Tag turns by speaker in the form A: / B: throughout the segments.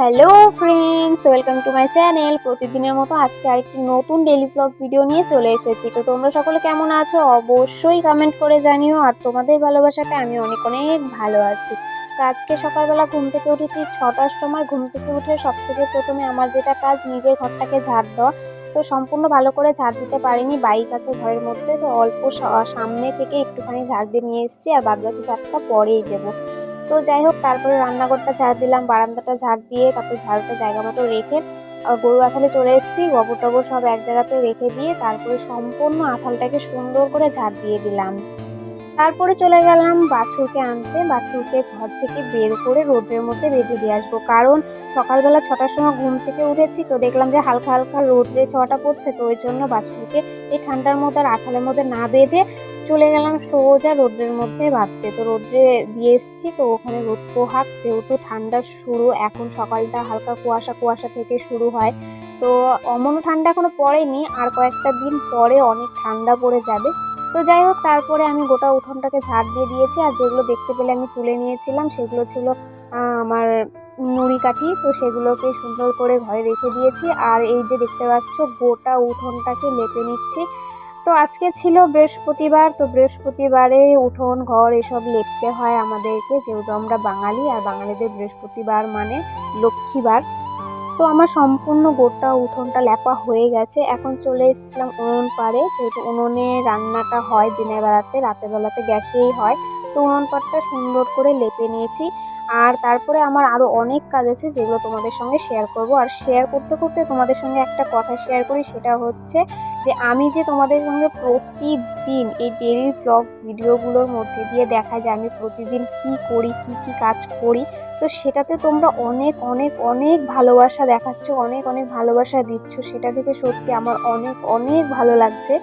A: Hello friends, welcome to my channel. প্রতিদিনের মতো আজকে আরেকটি নতুন ডেইলি ব্লগ ভিডিও নিয়ে চলে এসেছি। তো তোমরা সকলে কেমন আছো অবশ্যই কমেন্ট করে জানিও। আর তোমাদের ভালোবাসাতে আমি অনেক অনেক ভালো আছি। তো আজকে সকালবেলা ঘুম থেকে উঠেছি 6টার সময়। ঘুম থেকে উঠে সবথেকে প্রথমে আমার যেটা কাজ, নিজের ঘরটাকে ঝাড় দেওয়া। তো সম্পূর্ণ ভালো করে ঝাড় দিতে পারিনি, বাইক আছে ঘরের মধ্যে, তো অল্প সামনে থেকে একটুখানি ঝাড় দিয়ে নিয়ে এসেছি, আর বাদবাকি ঝাড়টা পরেই দেবো। তো যাই হোক, তারপরে রান্নাঘরটা ঝাড় দিলাম, বারান্দাটা ঝাড় দিয়ে তারপরে ঝাড়ুটা জায়গা মতো রেখে গরু আঁথালে চলে এসেছি। গোবর টবর সব এক জায়গাতে রেখে দিয়ে তারপরে সম্পূর্ণ আঁথালটাকে সুন্দর করে ঝাড় দিয়ে দিলাম। তারপরে চলে গেলাম বাছুরকে আনতে। বাছুরকে ঘর থেকে বের করে রোদের মধ্যে বেঁধে দিয়ে আসবো, কারণ সকালবেলা 6টার সময় ঘুম থেকে উঠেছি, তো দেখলাম যে হালকা হালকা রোদ্রে ছোঁয়াটা পড়ছে, তো ওই জন্য বাছুরকে এই ঠান্ডার মধ্যে আর আঁঠালের মধ্যে না বেঁধে চলে গেলাম সোজা রোদ্রের মধ্যে বাঁধতে। তো রোদ্রে দিয়ে এসেছি, তো ওখানে রোদ পোহাক, যেহেতু ঠান্ডা শুরু, এখন সকালটা হালকা কুয়াশা কুয়াশা থেকে শুরু হয়, তো অমন ঠান্ডা এখনো পড়েনি, আর কয়েকটা দিন পরে অনেক ঠান্ডা পড়ে যাবে। তো যাই হোক, তারপরে আমি গোটা উঠোনটাকে ঝাড় দিয়ে দিয়েছি, আর যেগুলো দেখতে পেলে আমি তুলে নিয়েছিলাম সেগুলো ছিল আমার নুড়ি কাঠি, তো সেগুলোকে সুন্দর করে ঘরে রেখে দিয়েছি। আর এই যে দেখতে পাচ্ছ, গোটা উঠোনটাকে লেপে নিচ্ছি। তো আজকে ছিল বৃহস্পতিবার, তো বৃহস্পতিবারে উঠোন ঘর এসব লেপতে হয় আমাদেরকে, যেহেতু আমরা বাঙালি, আর বাঙালিদের বৃহস্পতিবার মানে লক্ষ্মীবার। তো আমার সম্পূর্ণ গোটা উঠোনটা লেপা হয়ে গেছে। এখন চলে এসেছিলাম উনুন পাড়ে, যেহেতু উনুনে রান্নাটা হয় দিনের বেলাতে, রাতের বেলাতে গ্যাসেই হয়। তো উনুন পাড়টা সুন্দর করে লেপে নিয়েছি। আর তারপরে আমার আরও অনেক কাজ আছে, যেগুলো তোমাদের সঙ্গে শেয়ার করব। আর শেয়ার করতে করতে তোমাদের সঙ্গে একটা কথা শেয়ার করি, সেটা হচ্ছে যে আমি যে তোমাদের সঙ্গে প্রতিদিন এই ডেইলি ব্লগ ভিডিওগুলোর মধ্যে দিয়ে দেখা যায় আমি প্রতিদিন কি করি, কি কি কাজ করি, তো সেটাতে তোমরা অনেক অনেক অনেক ভালোবাসা দেখাচ্ছ, অনেক অনেক ভালোবাসা দিচ্ছ, সেটা দেখে সত্যি আমার অনেক অনেক ভালো লাগছে।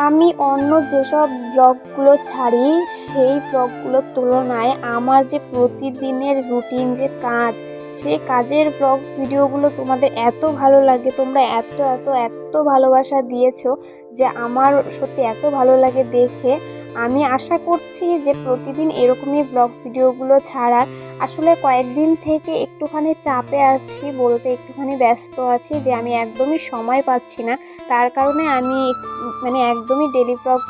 A: আমি অন্য যেসব ব্লগগুলো ছাড়ি সেই ব্লগগুলোর তুলনায় আমার যে প্রতিদিনের রুটিন যে কাজ, সেই কাজের ব্লগ ভিডিওগুলো তোমাদের এত ভালো লাগে, তোমরা এত এত এত ভালোবাসা দিয়েছো যে আমার সত্যি এত ভালো লাগে দেখে। আমি আশা করছি যে প্রতিদিন এরকমই ব্লগ ভিডিওগুলো ছাড়ার। আসলে কয়েকদিন থেকে একটুখানি চাপে আছি, বলতে একটুখানি ব্যস্ত আছি, যে আমি একদমই সময় পাচ্ছি না। তার কারণে আমি মানে একদমই ডেলি ব্লগ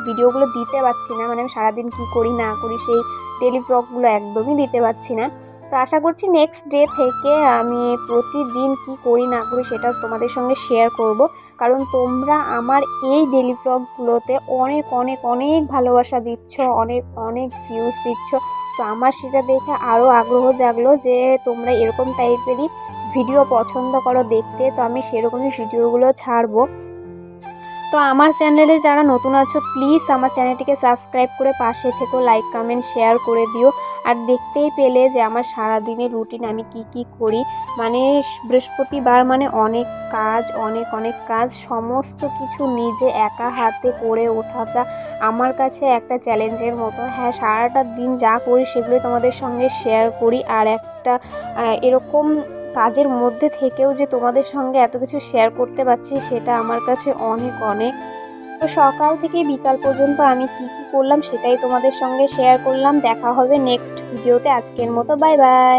A: ভিডিওগুলো দিতে পারছি না। মানে আমি সারাদিন কী করি না করি সেই ডেলি ব্লগগুলো একদমই দিতে পারছি না। তো আশা করছি নেক্সট ডে থেকে আমি প্রতিদিন কি করি না করি সেটা তোমাদের সঙ্গে শেয়ার করব, কারণ তোমরা আমার এই ডেলি ব্লগগুলোতে অনেক অনেক অনেক ভালোবাসা দিচ্ছ, অনেক অনেক ভিউজ দিচ্ছ। তো আমার সেটা দেখে আরও আগ্রহ জাগলো যে তোমরা এরকম টাইপেরই ভিডিও পছন্দ করো দেখতে, তো আমি সেরকমই ভিডিওগুলো ছাড়বো। তো আমার চ্যানেলে যারা নতুন আছো, প্লিজ আমার চ্যানেলটিকে সাবস্ক্রাইব করে পাশে থেকো, লাইক কমেন্ট শেয়ার করে দিও। আর দেখতেই পেলে যে আমার সারাদিনের রুটিন আমি কি কি করি। মানে বৃহস্পতিবার মানে অনেক কাজ, অনেক অনেক কাজ, সমস্ত কিছু নিজে একা হাতে করে ওঠাটা আমার কাছে একটা চ্যালেঞ্জের মতো। হ্যাঁ, সারাটা দিন যা করি সেগুলোই তোমাদের সঙ্গে শেয়ার করি, আর একটা এরকম কাজের মধ্যে থেকেও যে তোমাদের সঙ্গে এত কিছু শেয়ার করতে পারছি, সেটা আমার কাছে অনেক অনেক। তো সকাল থেকে বিকাল পর্যন্ত আমি কি কি করলাম সেটাই তোমাদের সঙ্গে শেয়ার করলাম। দেখা হবে নেক্সট ভিডিওতে। আজকের মতো বাই বাই।